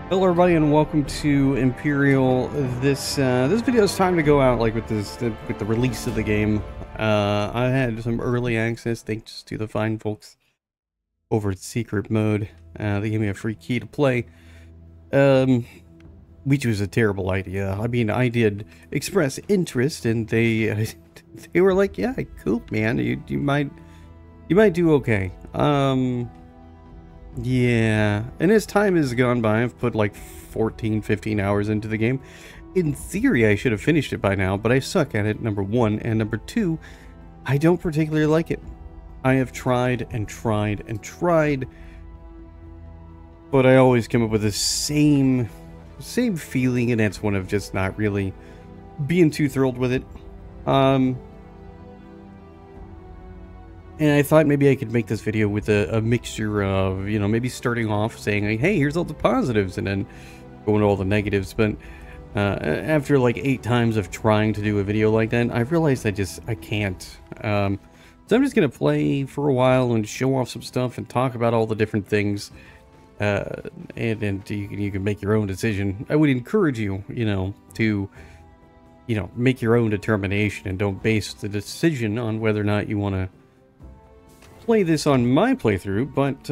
Hello everybody and welcome to Imperial. This video is time to go out like with the release of the game. I had some early access thanks to the fine folks over at Secret Mode. They gave me a free key to play. Which was a terrible idea. I mean, I did express interest and they were like, "Yeah, cool, man. You might do okay." Yeah, and as time has gone by, I've put like 14-15 hours into the game. In theory, I should have finished it by now, but I suck at it, number one, and number two, I don't particularly like it. I have tried and tried and tried, but I always come up with the same feeling, and that's one of just not really being too thrilled with it. And I thought maybe I could make this video with a mixture of, you know, maybe starting off saying, like, hey, here's all the positives, and then going to all the negatives. But after like 8 times of trying to do a video like that, I realized I can't. So I'm just going to play for a while and show off some stuff and talk about all the different things. And you can make your own decision. I would encourage you, to, make your own determination and don't base the decision on whether or not you want to play this on my playthrough, but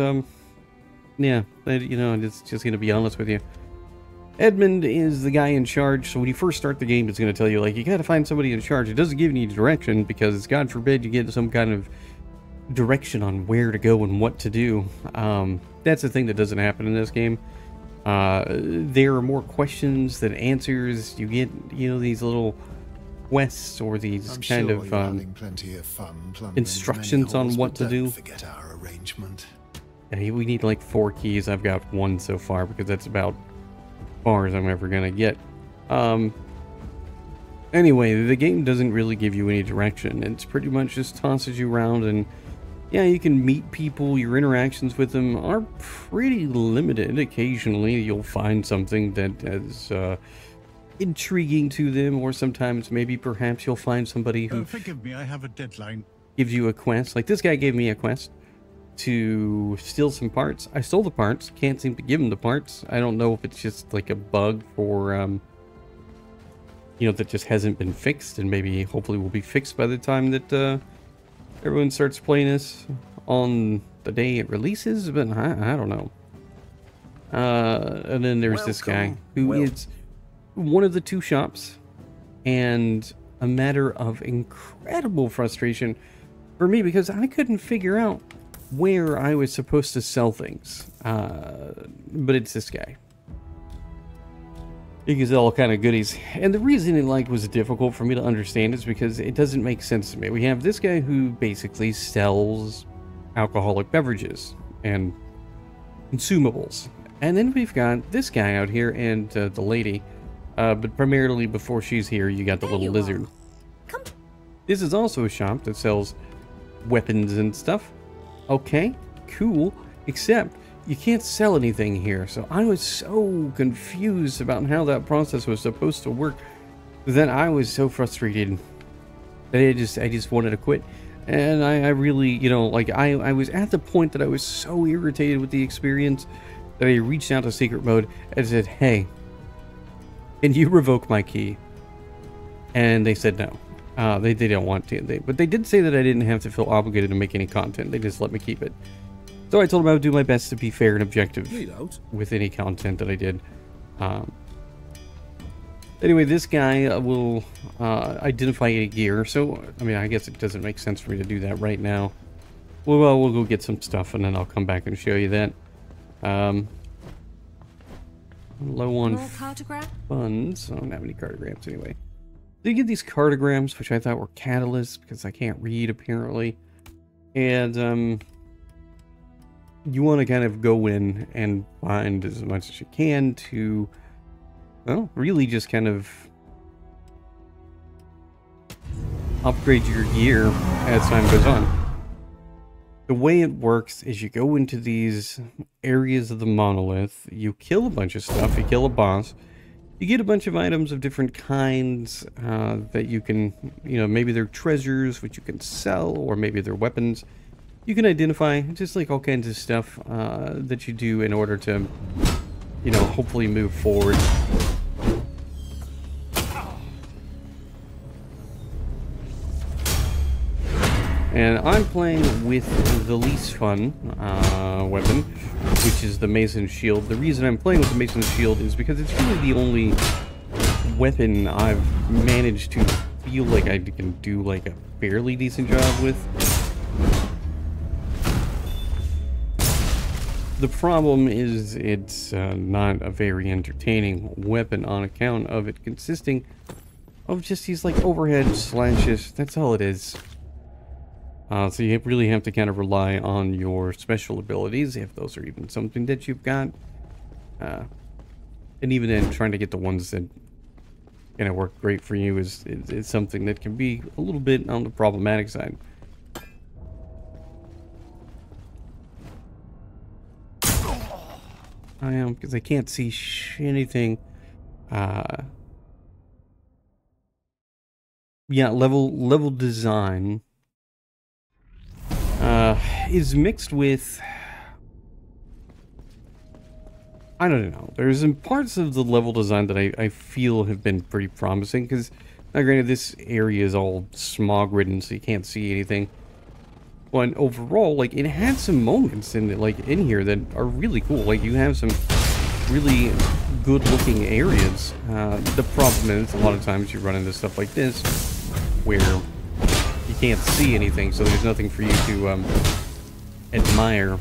yeah, just gonna be honest with you. Edmund is the guy in charge, so when you first start the game, it's gonna tell you, like, you gotta find somebody in charge. It doesn't give you any direction, because God forbid you get some kind of direction on where to go and what to do. That's the thing that doesn't happen in this game. There are more questions than answers. You get, these little quests or these kind of instructions on what to do. Forget our arrangement. Yeah, we need like 4 keys. I've got 1 so far because that's about as far as I'm ever gonna get. Anyway, the game doesn't really give you any direction. It's pretty much just tosses you around, and yeah, you can meet people. Your interactions with them are pretty limited. Occasionally you'll find something that is intriguing to them, or sometimes maybe perhaps you'll find somebody who forgive me, I have a deadline. Gives you a quest. Like this guy gave me a quest to steal some parts. I stole the parts, can't seem to give him the parts. I don't know if it's just like a bug for that just hasn't been fixed, and maybe hopefully will be fixed by the time that everyone starts playing this on the day it releases, but I don't know. And then there's this guy who is one of the 2 shops, and a matter of incredible frustration for me because I couldn't figure out where I was supposed to sell things. But it's this guy. You can sell all kind of goodies, and the reason it was difficult for me to understand is because it doesn't make sense to me. We have this guy who basically sells alcoholic beverages and consumables, and then we've got this guy out here and the lady. But primarily before she's here, you got the little lizard. This is also a shop that sells weapons and stuff. Okay, cool. Except you can't sell anything here. So I was so confused about how that process was supposed to work. Then I was so frustrated that I just wanted to quit. And I really, I was at the point that I was so irritated with the experience that I reached out to Secret Mode and said, hey, can you revoke my key? And they said no. They don't want to. But they did say that I didn't have to feel obligated to make any content. They just let me keep it. So I told them I would do my best to be fair and objective with any content that I did. Anyway, this guy will identify a gear. So, I mean, I guess it doesn't make sense for me to do that right now. Well, we'll go get some stuff, and then I'll come back and show you that. Low on funds. I don't have any cartograms anyway. So you get these cartograms, which I thought were catalysts because I can't read apparently. And you want to kind of go in and find as much as you can to, well, really just kind of upgrade your gear as time goes on. The way it works is you go into these areas of the monolith, you kill a bunch of stuff, you kill a boss, you get a bunch of items of different kinds that you can, maybe they're treasures which you can sell, or maybe they're weapons. You can identify just like all kinds of stuff that you do in order to you know, hopefully move forward. And I'm playing with the least fun weapon, which is the Mason Shield. The reason I'm playing with the Mason Shield is because it's really the only weapon I've managed to feel like I can do like a fairly decent job with. The problem is it's not a very entertaining weapon on account of it consisting of just these like overhead slashes. That's all it is. So you really have to kind of rely on your special abilities, if those are even something that you've got. And even then, trying to get the ones that kind of work great for you is something that can be a little bit on the problematic side. I am, because I can't see anything. Yeah, level design is mixed with, I don't know. There's some parts of the level design that I feel have been pretty promising, because now granted this area is all smog ridden, so you can't see anything. But overall, like, it had some moments in here that are really cool. Like, you have some really good looking areas. The problem is a lot of times you run into stuff like this where you can't see anything, so there's nothing for you to admire.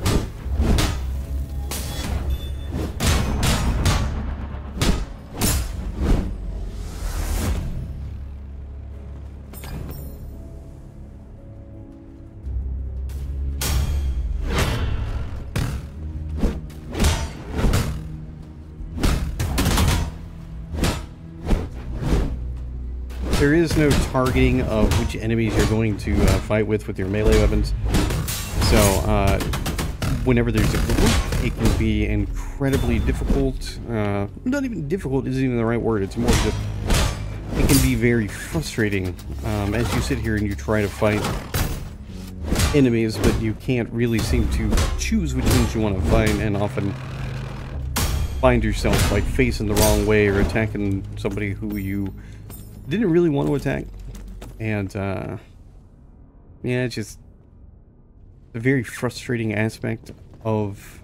There is no targeting of which enemies you're going to fight with your melee weapons. So, whenever there's a group, it can be incredibly difficult. Not even difficult isn't even the right word. It's more just, it can be very frustrating as you sit here and you try to fight enemies, but you can't really seem to choose which ones you want to fight, and often find yourself like facing the wrong way or attacking somebody who you didn't really want to attack. And yeah, it's just a very frustrating aspect of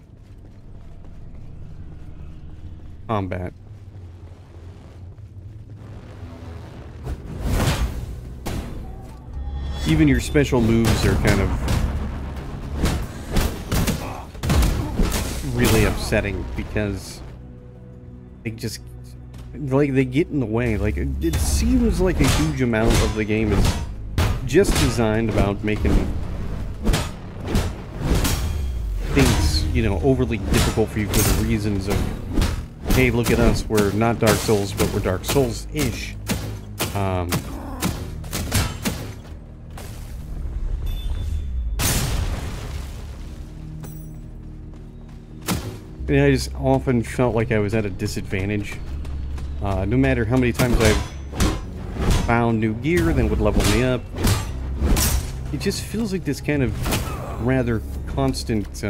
combat. Even your special moves are kind of really upsetting because they just, like, they get in the way. Like, it seems like a huge amount of the game is just designed about making things, you know, overly difficult for you for the reasons of, hey, look at us, we're not Dark Souls, but we're Dark Souls-ish. And I just often felt like I was at a disadvantage. No matter how many times I've found new gear that would level me up, it just feels like this kind of rather constant,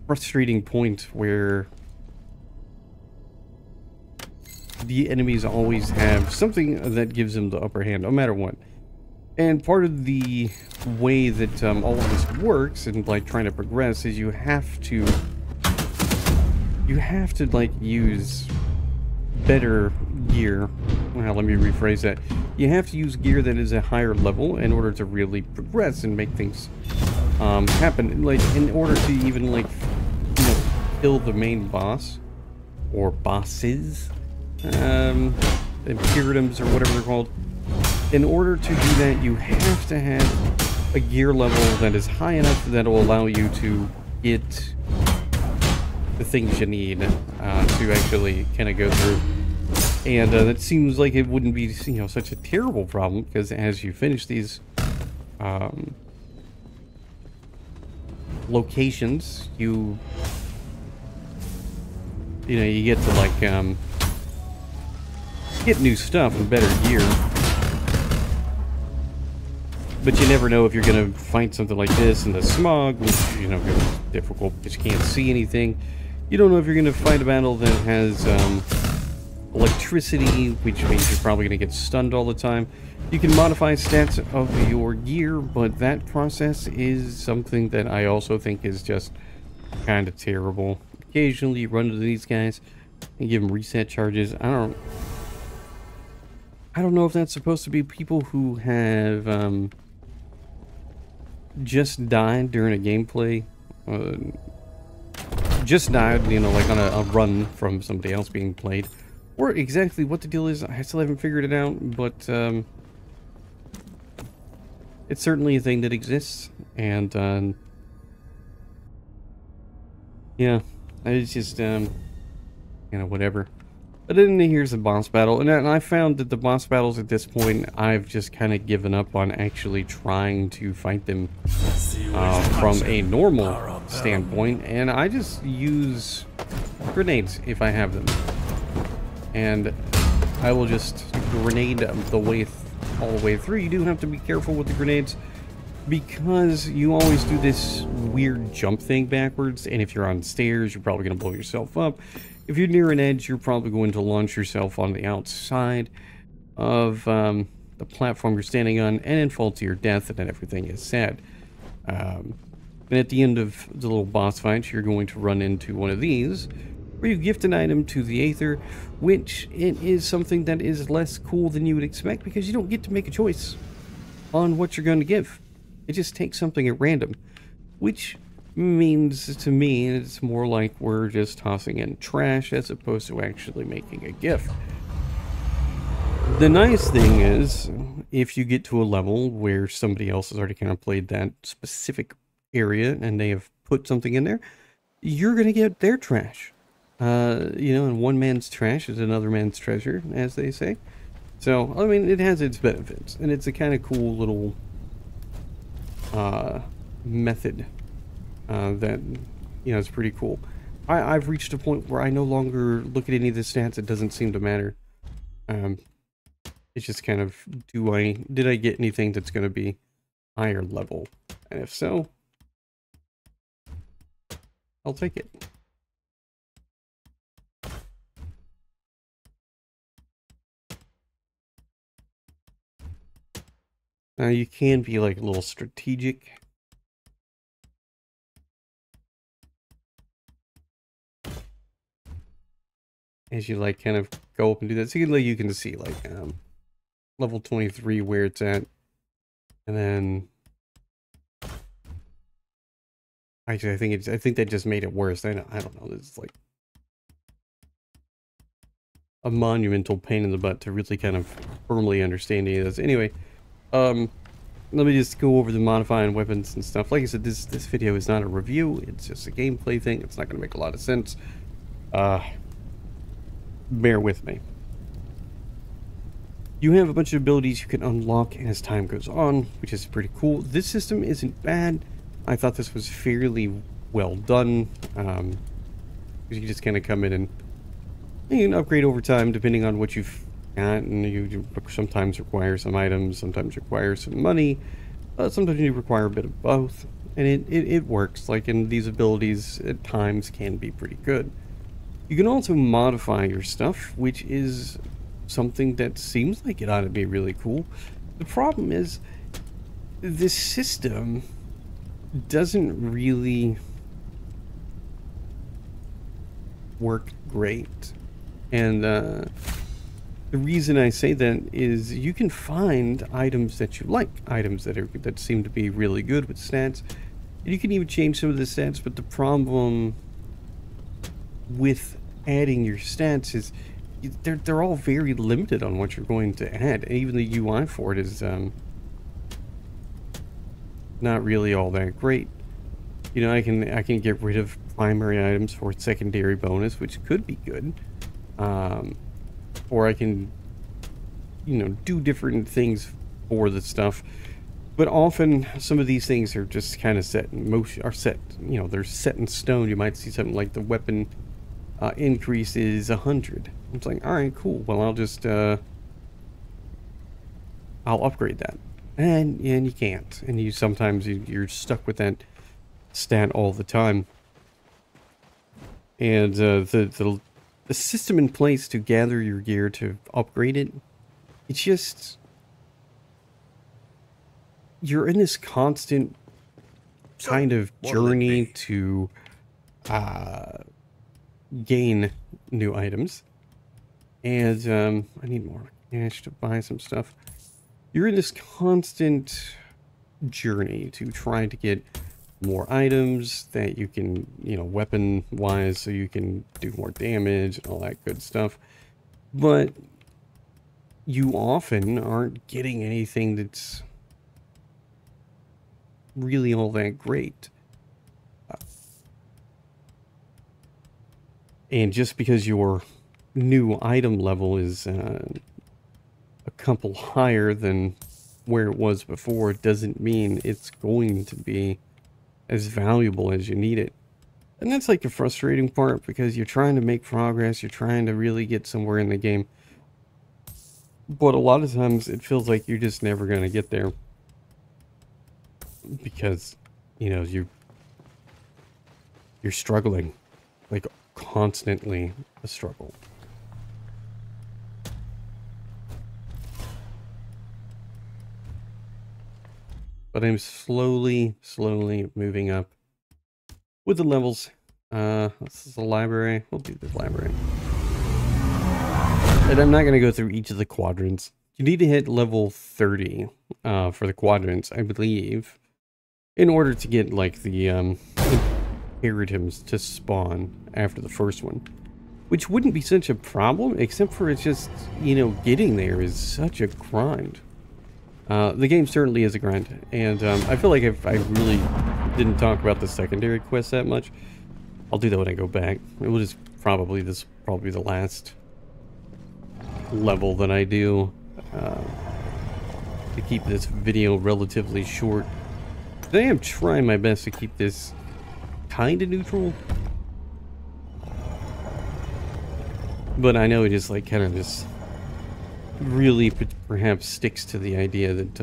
frustrating point where the enemies always have something that gives them the upper hand, no matter what. And part of the way that all of this works and like trying to progress is you have to like use better gear. Well, let me rephrase that. You have to use gear that is a higher level in order to really progress and make things happen. Like, in order to even, like, you know, kill the main boss or bosses, Imperiums or whatever they're called. In order to do that, you have to have a gear level that is high enough that will allow you to get the things you need to actually kind of go through. And that seems like it wouldn't be, you know, such a terrible problem, because as you finish these locations, you know, you get to like get new stuff and better gear. But you never know if you're going to find something like this in the smog, which, you know, is difficult because you can't see anything. You don't know if you're going to fight a battle that has electricity, which means you're probably going to get stunned all the time. You can modify stats of your gear, but that process is something that I also think is just kind of terrible. Occasionally you run into these guys and give them reset charges. I don't know if that's supposed to be people who have just died during a gameplay. Just died, you know, like on a run from somebody else being played. Or exactly what the deal is, I still haven't figured it out, but it's certainly a thing that exists, and yeah, it's just, you know, whatever. But then here's the boss battle, and I found that the boss battles at this point, I've just kind of given up on actually trying to fight them from a normal standpoint, and I just use grenades if I have them. And I will just grenade the way all the way through. You do have to be careful with the grenades, because you always do this weird jump thing backwards, and if you're on stairs, you're probably going to blow yourself up. If you're near an edge, you're probably going to launch yourself on the outside of the platform you're standing on, and then fall to your death, and then everything is sad. And at the end of the little boss fight, you're going to run into one of these, where you gift an item to the Aether, which it is something that is less cool than you would expect, because you don't get to make a choice on what you're going to give. It just takes something at random, which means to me it's more like we're just tossing in trash as opposed to actually making a gift. The nice thing is, if you get to a level where somebody else has already kind of played that specific area and they have put something in there, you're going to get their trash. You know, and one man's trash is another man's treasure, as they say. So, I mean, it has its benefits, and it's a kind of cool little method that, you know, is pretty cool. I've reached a point where I no longer look at any of the stats. It doesn't seem to matter. It's just kind of, did I get anything that's going to be higher level? And if so, I'll take it. Now you can be like a little strategic. As you like kind of go up and do that. So you can see like level 23 where it's at. And then actually I think that just made it worse. I don't know. It's like a monumental pain in the butt to really kind of firmly understand any of this. Anyway, let me just go over the modifying weapons and stuff. Like I said, this video is not a review. It's just a gameplay thing. It's not going to make a lot of sense. Bear with me. You have a bunch of abilities you can unlock as time goes on, which is pretty cool. This system isn't bad. I thought this was fairly well done. You can just kind of come in and you can upgrade over time depending on what you've got, and you sometimes require some items, sometimes require some money, sometimes you require a bit of both, and it works. Like, in these abilities at times can be pretty good. You can also modify your stuff, which is something that seems like it ought to be really cool. The problem is this system doesn't really work great, and the reason I say that is you can find items that you like, items that seem to be really good with stats, and you can even change some of the stats. But the problem with adding your stats is they're all very limited on what you're going to add, and even the UI for it is not really all that great. You know, I can get rid of primary items for secondary bonus, which could be good, or I can, you know, do different things for the stuff. But often some of these things are just kind of set in motion, you know, they're set in stone. You might see something like the weapon increase is 100. It's like, all right, cool. Well, I'll just I'll upgrade that, and you can't, and you're stuck with that stat all the time. And the system in place to gather your gear to upgrade it, it's just, you're in this constant kind of journey to gain new items. And I need more cash to buy some stuff. You're in this constant journey to try to get more items that you can, you know, weapon wise, so you can do more damage and all that good stuff. But you often aren't getting anything that's really all that great. And just because your new item level is a couple higher than where it was before, doesn't mean it's going to be as valuable as you need it. And that's like the frustrating part, because you're trying to make progress, you're trying to really get somewhere in the game, but a lot of times it feels like you're just never going to get there, because, you know, you're struggling, like constantly a struggle. But I'm slowly moving up with the levels. This is the library. We'll do the library. And I'm not going to go through each of the quadrants. You need to hit level 30 for the quadrants, I believe, in order to get, like, the inheritance to spawn after the first one. Which wouldn't be such a problem, except for it's just, you know, getting there is such a grind. The game certainly is a grind, and I feel like I really didn't talk about the secondary quests that much. I'll do that when I go back. It will just probably the last level that I do to keep this video relatively short. I am trying my best to keep this kind of neutral, but I know it just like kind of just really perhaps sticks to the idea that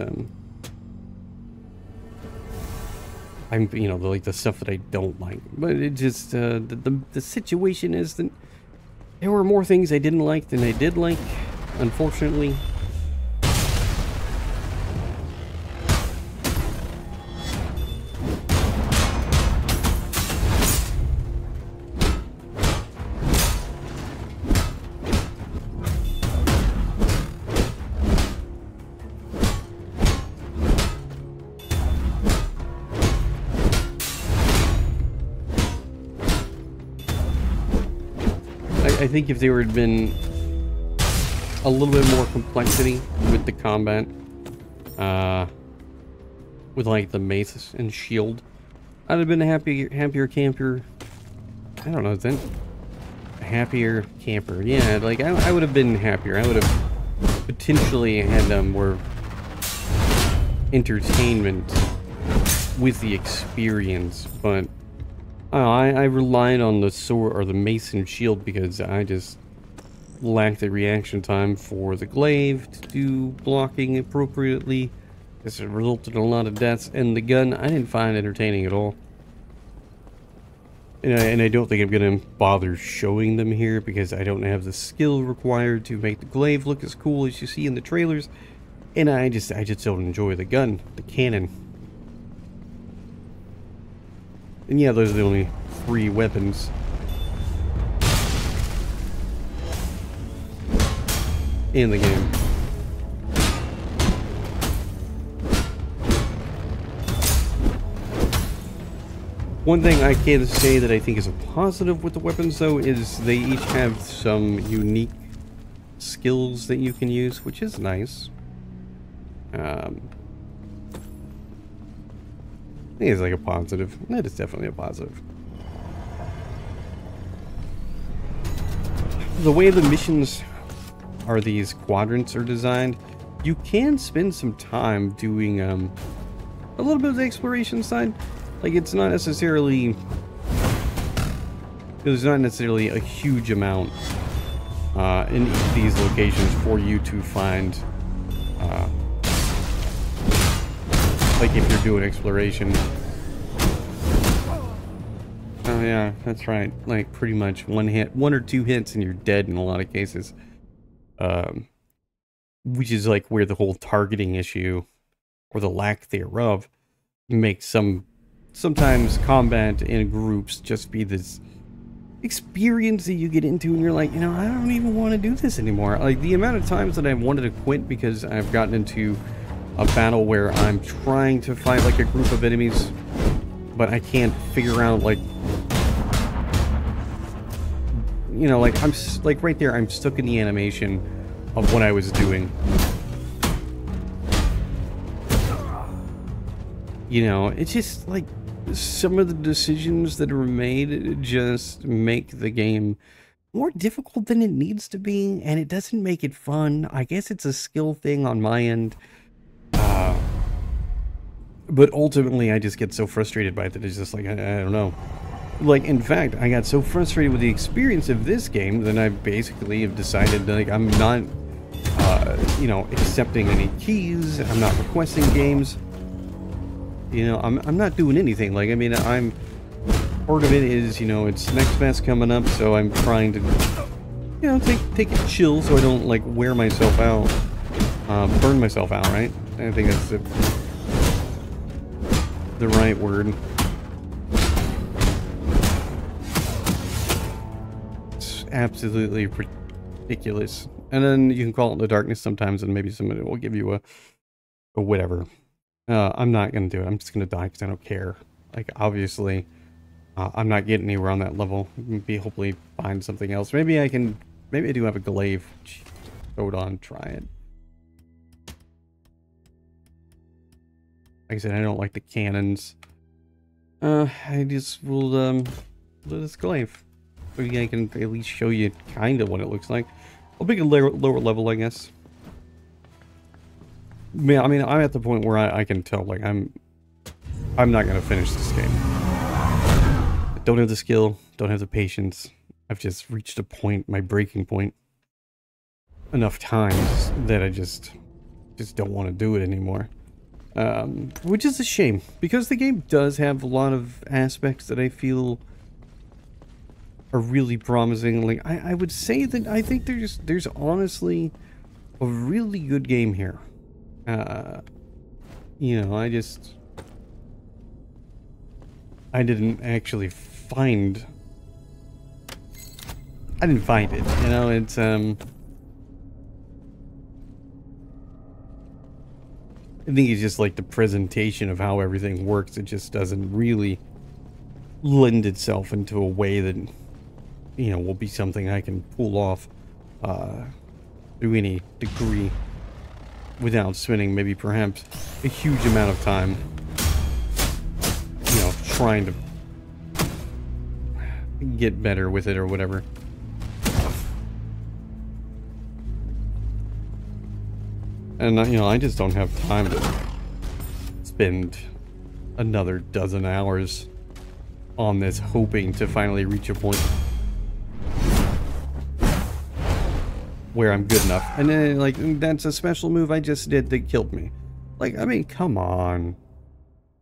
I'm, you know, like the stuff that I don't like. But it just the situation is that there were more things I didn't like than I did like, unfortunately. I think if there had been a little bit more complexity with the combat, with like the mace and shield, I'd have been a happier camper. I don't know, then a happier camper. Yeah, like I would have been happier. I would have potentially had more entertainment with the experience, but I relied on the sword or the mace and shield because I just lacked the reaction time for the glaive to do blocking appropriately. This resulted in a lot of deaths, and the gun I didn't find entertaining at all. And I don't think I'm gonna bother showing them here because I don't have the skill required to make the glaive look as cool as you see in the trailers. And I just don't enjoy the gun, the cannon. And yeah, those are the only 3 weapons. In the game. One thing I can say that I think is a positive with the weapons, though, is they each have some unique skills that you can use, which is nice. I think it's like a positive. That is definitely a positive. The way the missions are, these quadrants are designed, you can spend some time doing a little bit of the exploration side. Like, it's not necessarily, there's not necessarily a huge amount in each of these locations for you to find, like if you're doing exploration. yeah, that's right. Like, pretty much one or two hits and you're dead in a lot of cases. Which is like where the whole targeting issue, or the lack thereof, makes sometimes combat in groups just be this experience that you get into and you're like, I don't even want to do this anymore. Like, the amount of times that I've wanted to quit because I've gotten into a battle where I'm trying to fight like a group of enemies, but I can't figure out, like, like, I'm like right there, I'm stuck in the animation of what I was doing. It's just like some of the decisions that are made just make the game more difficult than it needs to be, and it doesn't make it fun. I guess it's a skill thing on my end. But ultimately, I just get so frustrated by it that it's just like, I don't know. Like, in fact, I got so frustrated with the experience of this game that I basically have decided that, like, I'm not, accepting any keys. I'm not requesting games. I'm not doing anything. Like, I mean, part of it is, it's Next Fest coming up, so I'm trying to, take it chill so I don't, like, wear myself out, burn myself out, right? I think that's the right word. It's absolutely ridiculous. And then you can call it the darkness sometimes, and maybe somebody will give you a whatever. I'm not going to do it. I'm just going to die because I don't care. Like, obviously, I'm not getting anywhere on that level. Maybe hopefully find something else. Maybe I do have a glaive. Hold on, try it. Like I said, I don't like the cannons. I just will, let this glaive. Maybe I can at least show you kind of what it looks like. I'll make it lower level, I guess. Yeah, I mean, I'm at the point where I can tell, like, I'm not going to finish this game. I don't have the skill, don't have the patience. I've just reached a point, my breaking point, enough times that I just don't want to do it anymore. Which is a shame, because the game does have a lot of aspects that I feel are really promising. Like, I would say that I think there's honestly a really good game here. I didn't actually find... I didn't find it, it's, I think it's just like the presentation of how everything works. It just doesn't really lend itself into a way that, will be something I can pull off, to any degree without spending maybe perhaps a huge amount of time, trying to get better with it or whatever. And, I just don't have time to spend another dozen hours on this, hoping to finally reach a point where I'm good enough. And then, like, that's a special move I just did that killed me. Like, I mean, come on.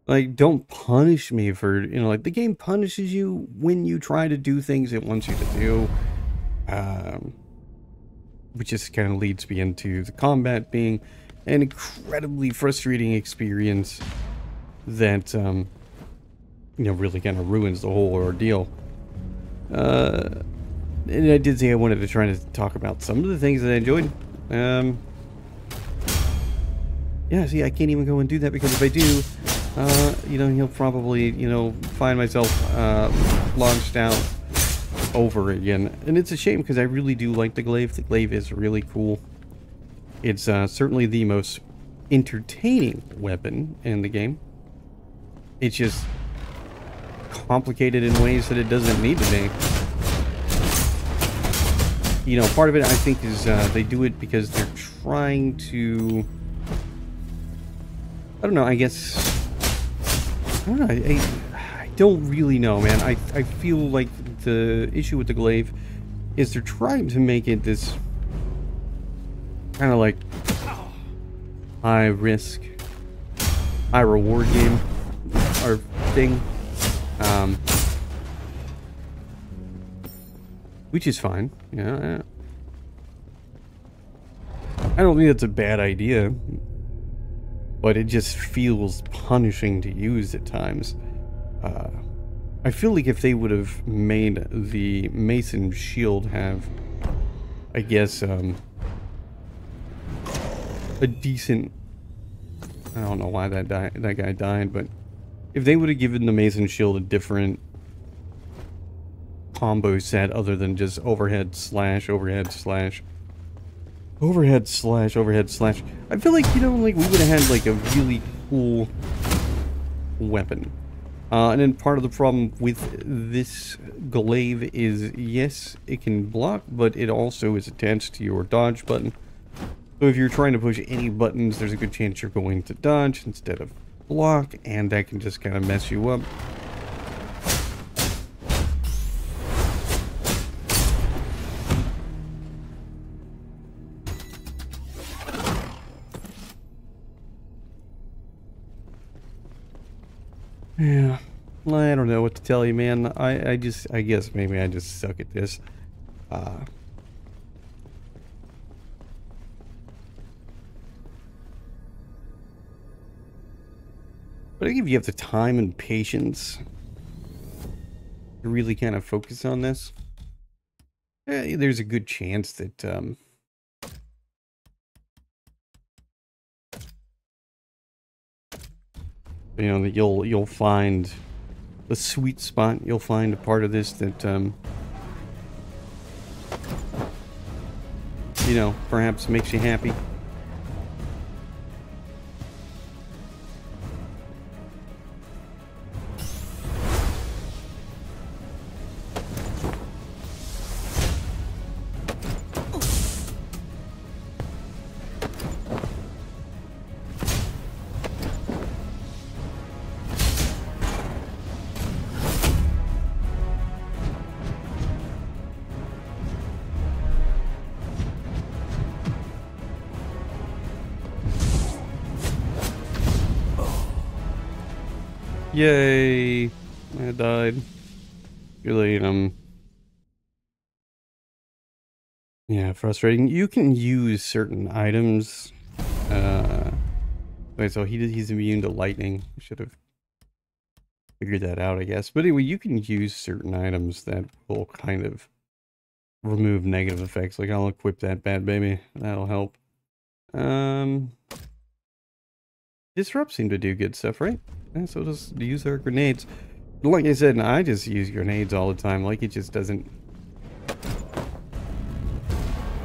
Like, don't punish me for, like, the game punishes you when you try to do things it wants you to do. Which just kind of leads me into the combat being an incredibly frustrating experience that, really kind of ruins the whole ordeal. And I did say I wanted to try to talk about some of the things that I enjoyed. Yeah, see, I can't even go and do that, because if I do, he'll probably, find myself launched out over again. And it's a shame, because I really do like the glaive. The glaive is really cool. It's certainly the most entertaining weapon in the game. It's just complicated in ways that it doesn't need to be. Part of it, I think, is they do it because they're trying to... I don't know, I guess... I don't know, I don't really know, man. I feel like the issue with the glaive is they're trying to make it this kind of like high risk, high reward game or thing. which is fine. Yeah, I don't think that's a bad idea, but it just feels punishing to use at times. I feel like if they would have made the Mason shield have, I guess, a decent... I don't know why that guy died, but if they would have given the Mason shield a different combo set other than just overhead slash, overhead slash, overhead slash, overhead slash, I feel like, you know, like we would have had like a really cool weapon. And then part of the problem with this glaive is, yes, it can block, but it also is attached to your dodge button. So if you're trying to push any buttons, there's a good chance you're going to dodge instead of block, and that can just kind of mess you up. Yeah, I don't know what to tell you, man. I guess maybe I just suck at this. But I think if you have the time and patience to really kind of focus on this, there's a good chance that you know, that you'll find the sweet spot. You'll find a part of this that you know, perhaps makes you happy. Yay! I died. Really, yeah, frustrating. You can use certain items. Wait, so he's immune to lightning. Should have figured that out, I guess. But anyway, you can use certain items that will kind of remove negative effects. Like, I'll equip that bad baby. That'll help. Disrupt seem to do good stuff, right? Yeah, so just use our grenades. Like I said, I just use grenades all the time. Like, it just doesn't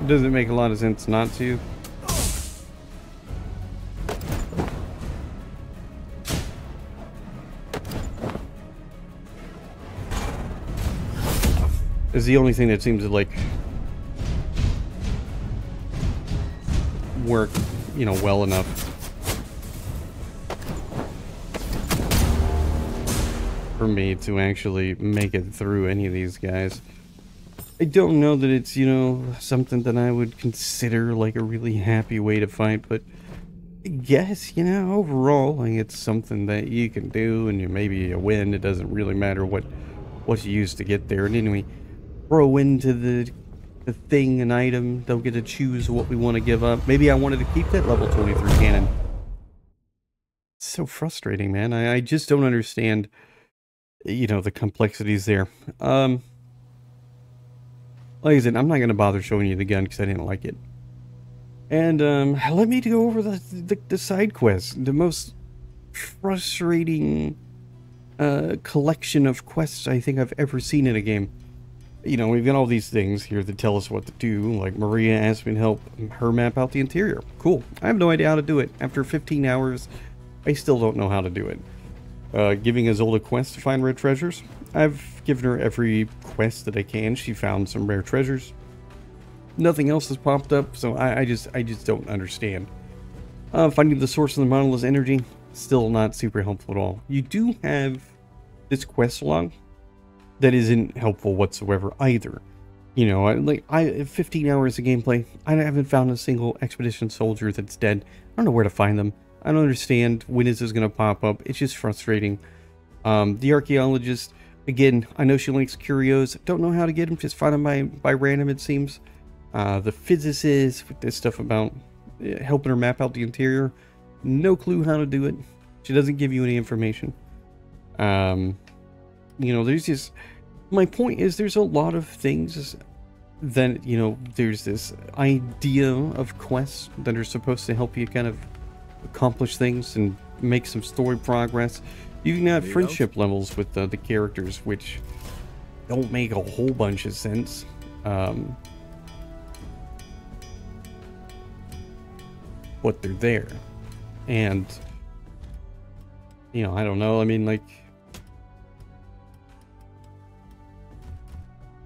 make a lot of sense not to. It's the only thing that seems to, like, work, you know, well enough. For me to actually make it through any of these guys. I don't know that it's, you know, something that I would consider like a really happy way to fight, but I guess, you know, overall, like, it's something that you can do, and maybe you win. It doesn't really matter what you use to get there. And then we throw into the thing an item. Don't get to choose what we want to give up. Maybe I wanted to keep that level 23 cannon. It's so frustrating, man. I just don't understand, you know, the complexities there. Like I said, I'm not going to bother showing you the gun because I didn't like it. And let me go over the side quests. The most frustrating collection of quests I think I've ever seen in a game. You know, we've got all these things here that tell us what to do. Like, Maria asked me to help her map out the interior. Cool. I have no idea how to do it. After 15 hours, I still don't know how to do it. Giving Isolde a quest to find rare treasures. I've given her every quest that I can. She found some rare treasures. Nothing else has popped up, so I just don't understand. Finding the source of the monolith's energy, still not super helpful at all. You do have this quest log that isn't helpful whatsoever either. You know, 15 hours of gameplay, I haven't found a single expedition soldier that's dead. I don't know where to find them. I don't understand when is this going to pop up. It's just frustrating. The archaeologist, Again, I know she likes curios. Don't know how to get them. Just find them by random, it seems. The physicist, with this stuff about helping her map out the interior. No clue how to do it. She doesn't give you any information. You know, there's just... My point is there's a lot of things that, you know, there's this idea of quests that are supposed to help you kind of accomplish things and make some story progress. You can have friendship levels with the characters, which don't make a whole bunch of sense. But they're there. And, you know, I don't know. I mean, like,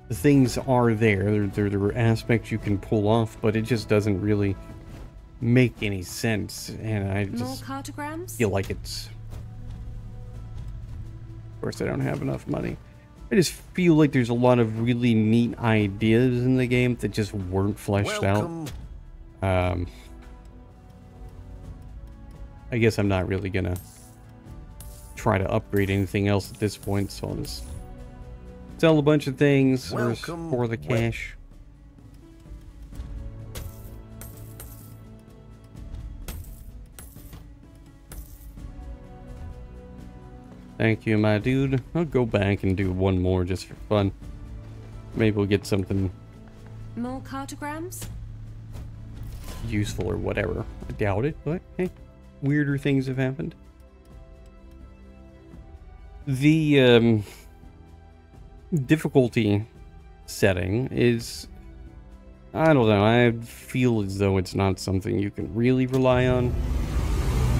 the things are there. There are aspects you can pull off, but it just doesn't really make any sense. And I just feel like it's... Of course, I don't have enough money. I just feel like there's a lot of really neat ideas in the game that just weren't fleshed out. I guess I'm not really gonna try to upgrade anything else at this point, so I'll just sell a bunch of things for the cash. Thank you, my dude. I'll go back and do one more just for fun. Maybe we'll get something more cartograms? Useful or whatever. I doubt it, but hey, weirder things have happened. The difficulty setting is, I don't know, I feel as though it's not something you can really rely on.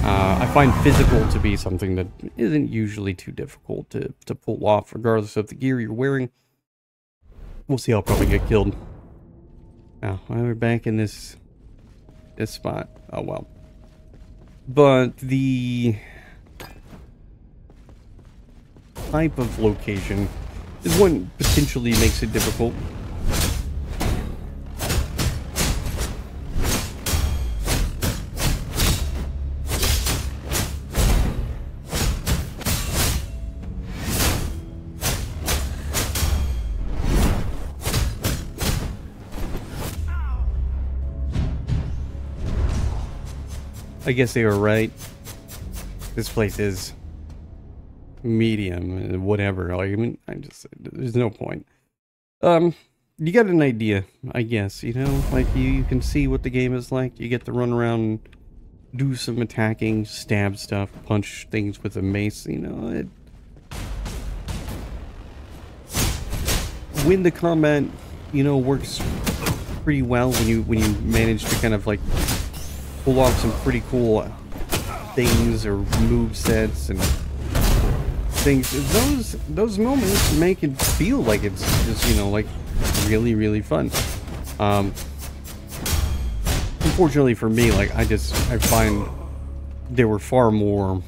I find physical to be something that isn't usually too difficult to pull off, regardless of the gear you're wearing. We'll see, I'll probably get killed. Now, we're back in this spot. Oh, well. But the type of location is what potentially makes it difficult. I guess they were right. This place is medium, whatever. Like, I mean, there's no point. You got an idea, I guess, you know? Like, you can see what the game is like. You get to run around and do some attacking, stab stuff, punch things with a mace, you know? When the combat, you know, works pretty well, when you manage to kind of, like, pull off some pretty cool things or move sets and things. Those moments make it feel like it's just, you know, like really, really fun. Unfortunately for me, like I find there were far more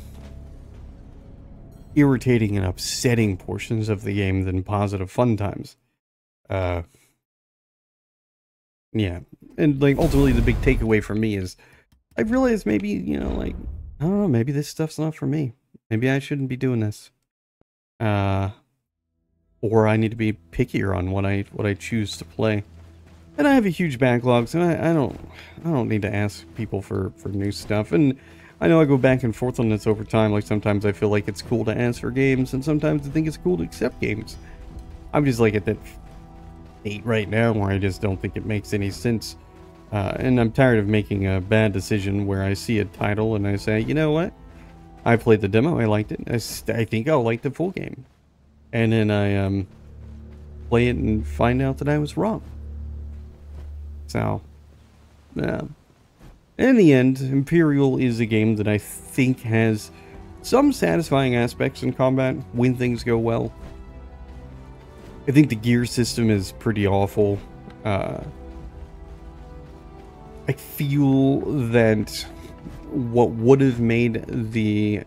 irritating and upsetting portions of the game than positive fun times. Yeah, and like ultimately the big takeaway for me is I realized maybe, you know, like, I don't know, maybe this stuff's not for me. Maybe I shouldn't be doing this. Or I need to be pickier on what I choose to play. And I have a huge backlog, so I don't need to ask people for new stuff. And I know I go back and forth on this over time. Like sometimes I feel like it's cool to ask for games, and sometimes I think it's cool to accept games. I'm just like at that state right now where I just don't think it makes any sense. And I'm tired of making a bad decision where I see a title and I say, you know what? I played the demo, I liked it. I think I'll like the full game. And then I play it and find out that I was wrong. So, yeah. In the end, Imperial is a game that I think has some satisfying aspects in combat when things go well. I think the gear system is pretty awful. I feel that what would have made the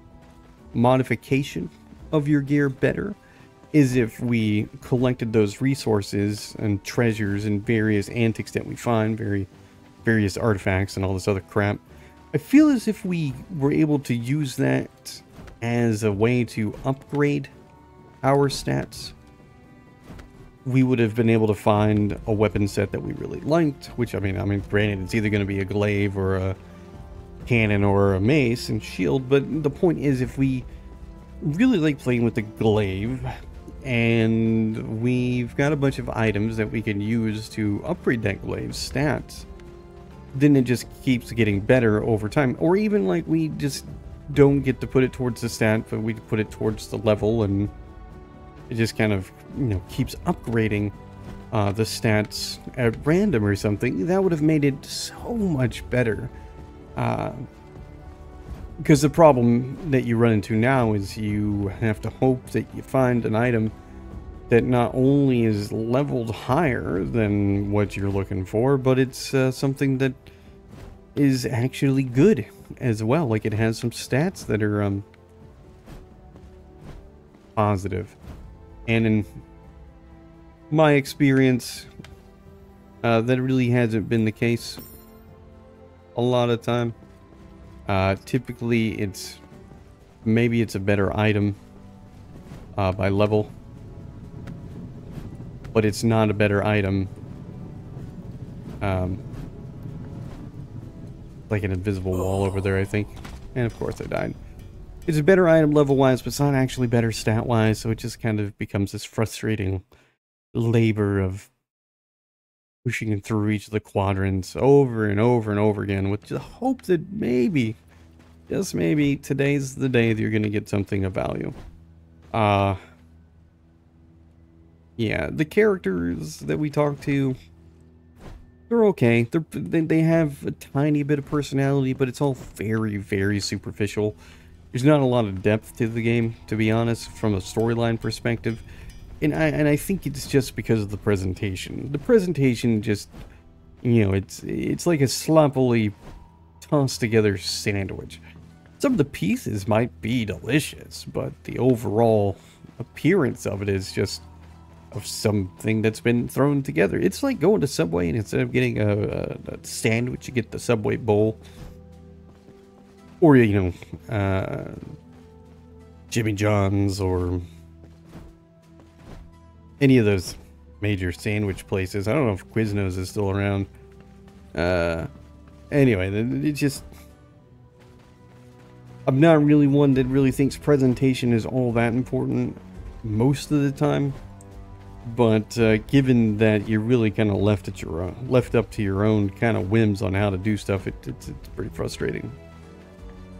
modification of your gear better is if we collected those resources and treasures and various antics that we find, various artifacts and all this other crap. I feel as if we were able to use that as a way to upgrade our stats, we would have been able to find a weapon set that we really liked, which I mean, granted, it's either going to be a glaive or a cannon or a mace and shield, but the point is, if we really like playing with the glaive and we've got a bunch of items that we can use to upgrade that glaive's stats, then it just keeps getting better over time. Or even like we just don't get to put it towards the stat, but we put it towards the level, and it just kind of, you know, keeps upgrading the stats at random or something. That would have made it so much better. Because the problem that you run into now is you have to hope that you find an item that not only is leveled higher than what you're looking for, but it's something that is actually good as well. Like, it has some stats that are positive. And in my experience, that really hasn't been the case a lot of time. Typically it's a better item by level, but it's not a better item like an invisible wall over there, I think. And of course I died. It's a better item level wise, but it's not actually better stat wise, so it just kind of becomes this frustrating labor of pushing through each of the quadrants over and over and over again with the hope that maybe, just maybe, today's the day that you're going to get something of value. Yeah, the characters that we talk to, they're okay. They have a tiny bit of personality, but it's all very, very superficial. There's not a lot of depth to the game, to be honest, from a storyline perspective. And I think it's just because of the presentation. The presentation just, you know, it's like a sloppily tossed together sandwich. Some of the pieces might be delicious, but the overall appearance of it is just of something that's been thrown together. It's like going to Subway and instead of getting a sandwich, you get the Subway bowl. Or, you know, Jimmy John's or any of those major sandwich places. I don't know if Quiznos is still around. Anyway, it's just, I'm not really one that really thinks presentation is all that important most of the time. But given that you're really kind of left up to your own kind of whims on how to do stuff, it's pretty frustrating.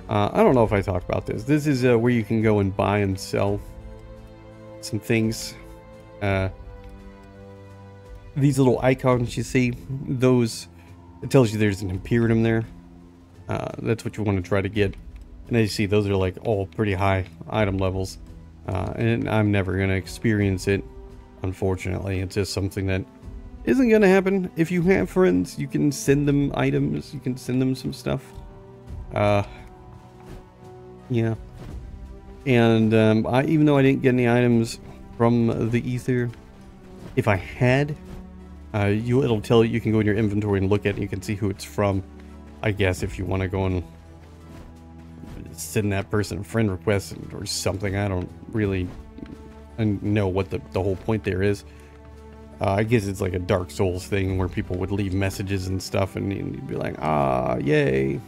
I don't know if I talked about this. This is where you can go and buy and sell some things. These little icons you see, those, it tells you there's an Imperium there. That's what you want to try to get. And as you see, those are like all pretty high item levels. And I'm never going to experience it, unfortunately. It's just something that isn't going to happen. If you have friends, you can send them items. You can send them some stuff. Yeah. And even though I didn't get any items from the Ether, if I had, it'll tell you, you can go in your inventory and look at it. You can see who it's from. I guess if you want to go and send that person a friend request or something. I don't really know what the whole point there is. I guess it's like a Dark Souls thing where people would leave messages and stuff and you'd be like, ah, yay.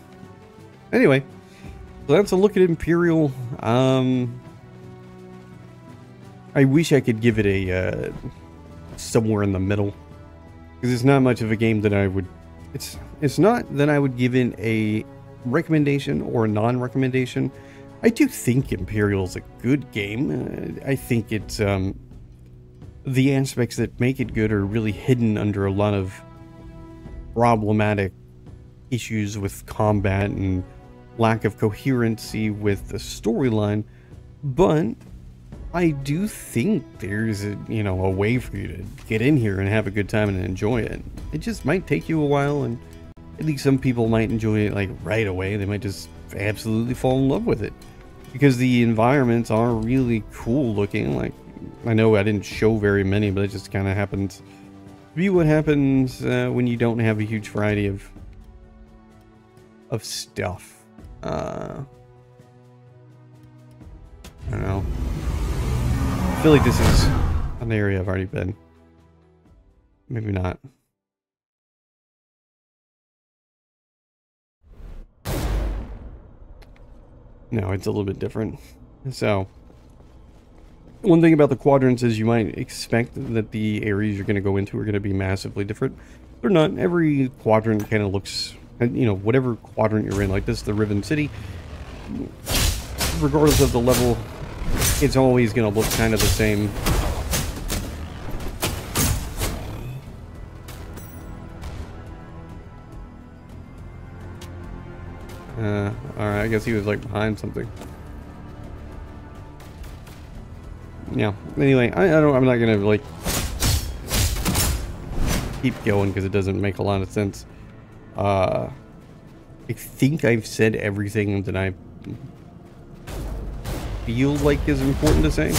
Anyway, so that's a look at Imperial. I wish I could give it a somewhere in the middle, because it's not much of a game that I would, it's not that I would give it a recommendation or a non-recommendation. I do think Imperial is a good game. I think it's the aspects that make it good are really hidden under a lot of problematic issues with combat and lack of coherency with the storyline, but I do think there's a way for you to get in here and have a good time and enjoy it. It just might take you a while, and I think some people might enjoy it like right away. They might just absolutely fall in love with it because the environments are really cool looking. Like, I know I didn't show very many, but it just kind of happens to be what happens when you don't have a huge variety of stuff. I don't know. feel like this is an area I've already been. Maybe not. No, it's a little bit different. So, one thing about the quadrants is you might expect that the areas you're going to go into are going to be massively different. They're not. Every quadrant kind of looks, you know, whatever quadrant you're in, like this, the Riven City, regardless of the level, it's always going to look kind of the same. Alright, I guess he was like behind something. Yeah, anyway, I'm not gonna like keep going because it doesn't make a lot of sense. I think I've said everything that I feel like is important to say.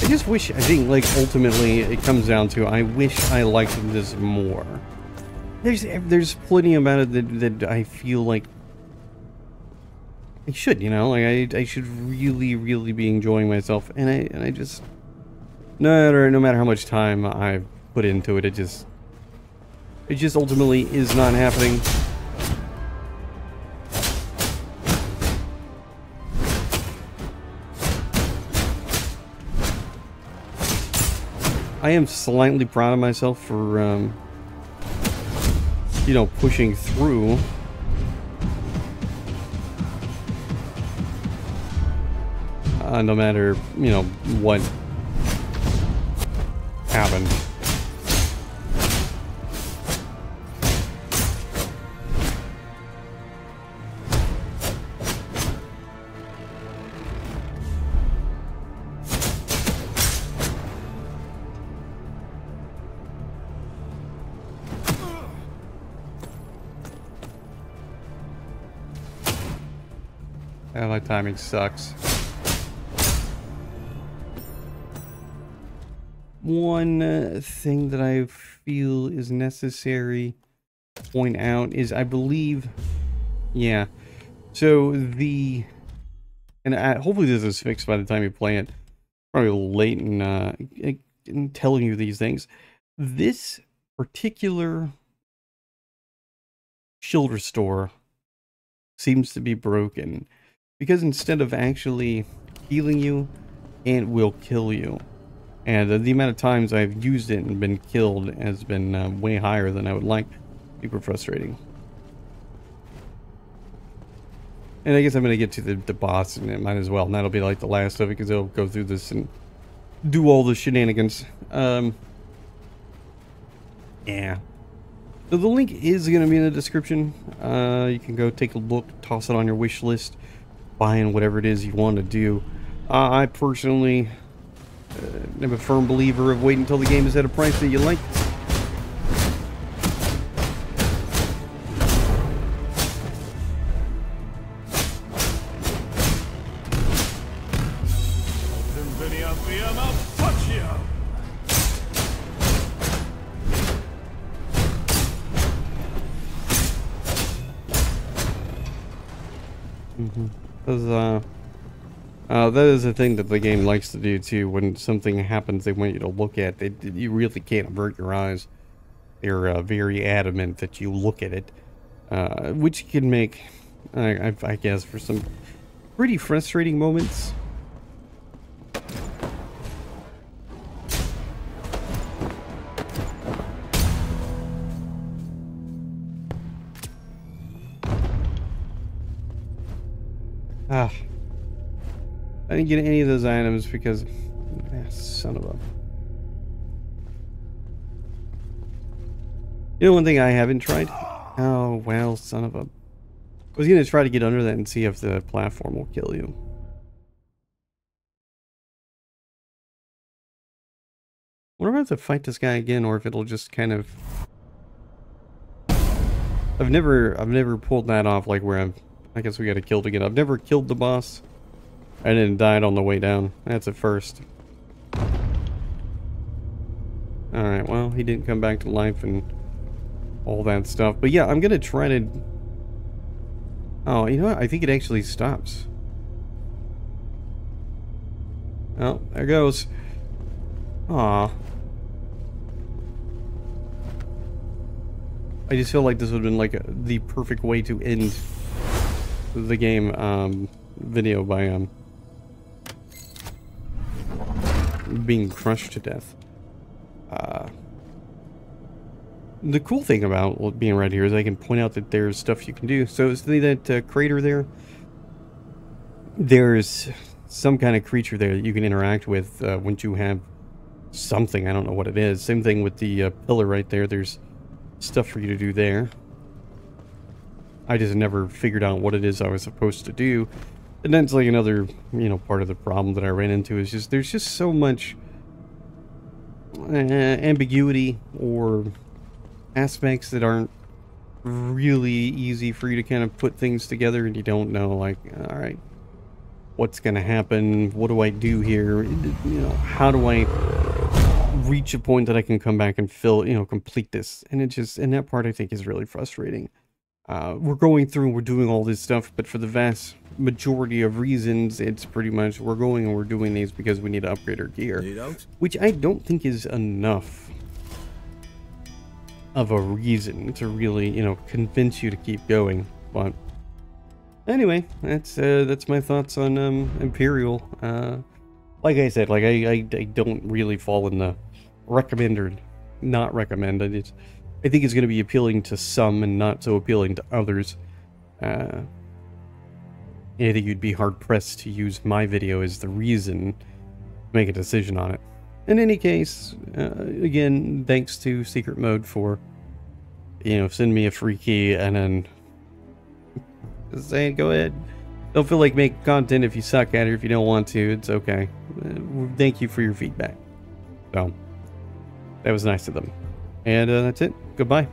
I just wish, I think, like, ultimately, it comes down to, I wish I liked this more. There's plenty about it that I feel like I should, you know, like, I should really, really be enjoying myself, and I just, no matter how much time I put into it, it just ultimately is not happening. I am slightly proud of myself for, you know, pushing through. No matter, you know, what happened. My timing sucks. One thing that I feel is necessary to point out is I believe, yeah, so the, and hopefully this is fixed by the time you play it, probably late in telling you these things. This particular shield restore seems to be broken. Because instead of actually healing you, it will kill you. And the amount of times I've used it and been killed has been way higher than I would like. Super frustrating. And I guess I'm going to get to the boss, and it might as well. And that'll be like the last of it, because they'll go through this and do all the shenanigans. Yeah. So the link is going to be in the description. You can go take a look, toss it on your wish list. Buying whatever it is you want to do. I personally am a firm believer of waiting until the game is at a price that you like. That is a thing that the game likes to do too. When something happens they want you to look at, you really can't avert your eyes. They're very adamant that you look at it, which can make, I guess, for some pretty frustrating moments. I didn't get any of those items because, son of a. You know, one thing I haven't tried. Oh well, son of a. I was gonna try to get under that and see if the platform will kill you. I wonder if I have to fight this guy again, or if it'll just kind of. I've never pulled that off, like where I guess we got to kill again. I've never killed the boss. I didn't die on the way down. That's a first. Alright, well, he didn't come back to life and all that stuff. But yeah, I'm gonna try to... Oh, you know what? I think it actually stops. Oh, there goes. Aw. I just feel like this would have been like the perfect way to end the game video by being crushed to death. The cool thing about being right here is I can point out that there's stuff you can do. So see that crater there? There's some kind of creature there that you can interact with once you have something. I don't know what it is. Same thing with the pillar right there. There's stuff for you to do there. I just never figured out what it is I was supposed to do. And that's like another, you know, part of the problem that I ran into is just there's just so much ambiguity or aspects that aren't really easy for you to kind of put things together, and you don't know, like, all right, what's going to happen? What do I do here? You know, how do I reach a point that I can come back and complete this? And and that part I think is really frustrating. We're going through, we're doing all this stuff, but for the vast majority of reasons, it's pretty much we're going and we're doing these because we need to upgrade our gear, which I don't think is enough of a reason to really, you know, convince you to keep going. But anyway, that's my thoughts on Imperial. Like I said, like I don't really fall in the recommend or not recommend. I think it's going to be appealing to some and not so appealing to others. I think you'd be hard pressed to use my video as the reason to make a decision on it. In any case, again, thanks to Secret Mode for, you know, send me a free key and then just saying, go ahead. Don't feel like making content if you suck at it. If you don't want to, it's okay. Thank you for your feedback. So, that was nice of them. And that's it. Goodbye.